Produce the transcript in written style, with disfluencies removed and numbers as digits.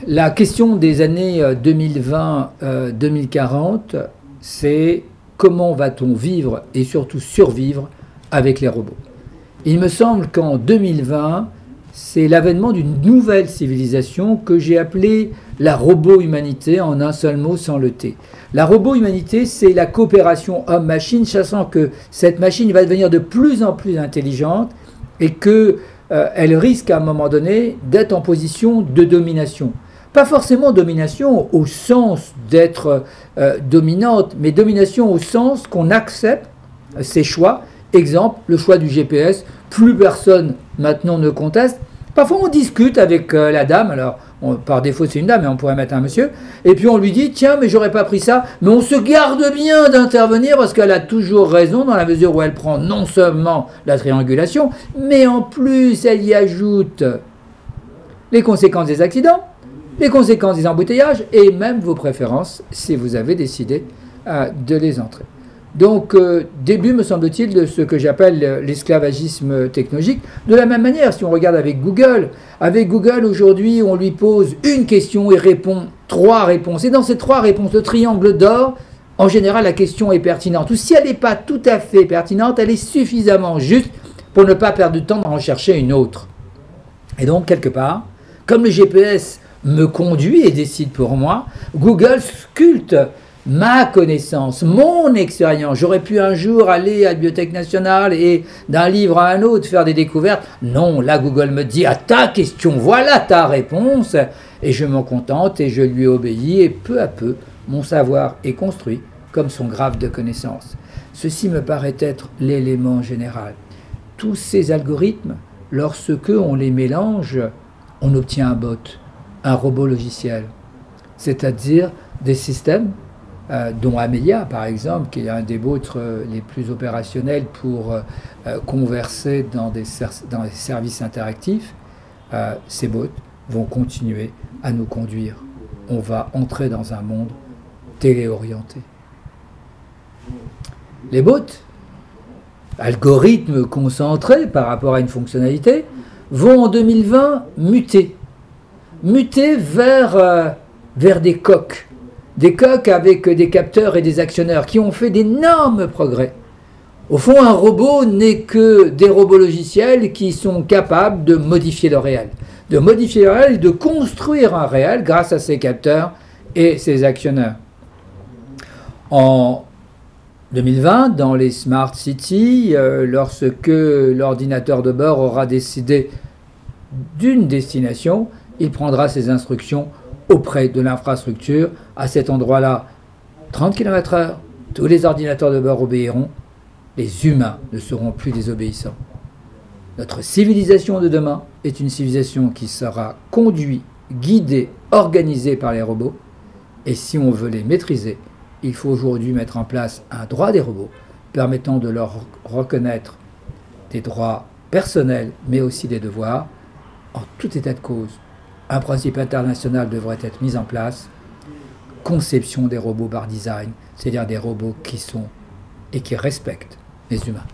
La question des années 2020-2040, c'est comment va-t-on vivre et surtout survivre avec les robots. Il me semble qu'en 2020, c'est l'avènement d'une nouvelle civilisation que j'ai appelée la robo-humanité, en un seul mot sans le T. La robo-humanité, c'est la coopération homme-machine, sachant que cette machine va devenir de plus en plus intelligente et qu'elle risque à un moment donné d'être en position de domination. Pas forcément domination au sens d'être dominante, mais domination au sens qu'on accepte ses choix. Exemple, le choix du GPS, plus personne maintenant ne conteste. Parfois on discute avec la dame, alors par défaut c'est une dame, mais on pourrait mettre un monsieur, et puis on lui dit, tiens, mais j'aurais pas pris ça, mais on se garde bien d'intervenir parce qu'elle a toujours raison dans la mesure où elle prend non seulement la triangulation, mais en plus elle y ajoute les conséquences des accidents, les conséquences des embouteillages, et même vos préférences si vous avez décidé de les entrer. Donc, début, me semble-t-il, de ce que j'appelle l'esclavagisme technologique. De la même manière, si on regarde avec Google aujourd'hui, on lui pose une question et répond 3 réponses. Et dans ces 3 réponses, le triangle d'or, en général, la question est pertinente. Ou si elle n'est pas tout à fait pertinente, elle est suffisamment juste pour ne pas perdre du temps à en chercher une autre. Et donc, quelque part, comme le GPS me conduit et décide pour moi, Google sculpte ma connaissance, mon expérience. J'aurais pu un jour aller à la Bibliothèque nationale et d'un livre à un autre faire des découvertes. Non, là Google me dit à ta question, voilà ta réponse. Et je m'en contente et je lui obéis et peu à peu, mon savoir est construit comme son graphe de connaissances. Ceci me paraît être l'élément général. Tous ces algorithmes, lorsque on les mélange, on obtient un bot, un robot logiciel. C'est-à-dire des systèmes dont Amelia, par exemple, qui est un des bots les plus opérationnels pour converser dans des services interactifs, ces bots vont continuer à nous conduire. On va entrer dans un monde téléorienté. Les bots, algorithmes concentrés par rapport à une fonctionnalité, vont en 2020 muter vers des coques. Des coques avec des capteurs et des actionneurs qui ont fait d'énormes progrès. Au fond, un robot n'est que des robots logiciels qui sont capables de modifier le réel. De modifier le réel et de construire un réel grâce à ces capteurs et ces actionneurs. En 2020, dans les Smart Cities, lorsque l'ordinateur de bord aura décidé d'une destination, il prendra ses instructions auprès de l'infrastructure. À cet endroit-là, 30 km/h, tous les ordinateurs de bord obéiront. Les humains ne seront plus désobéissants. Notre civilisation de demain est une civilisation qui sera conduite, guidée, organisée par les robots. Et si on veut les maîtriser, il faut aujourd'hui mettre en place un droit des robots permettant de leur reconnaître des droits personnels, mais aussi des devoirs. En tout état de cause, un principe international devrait être mis en place. Conception des robots par design, c'est-à-dire des robots qui sont et qui respectent les humains.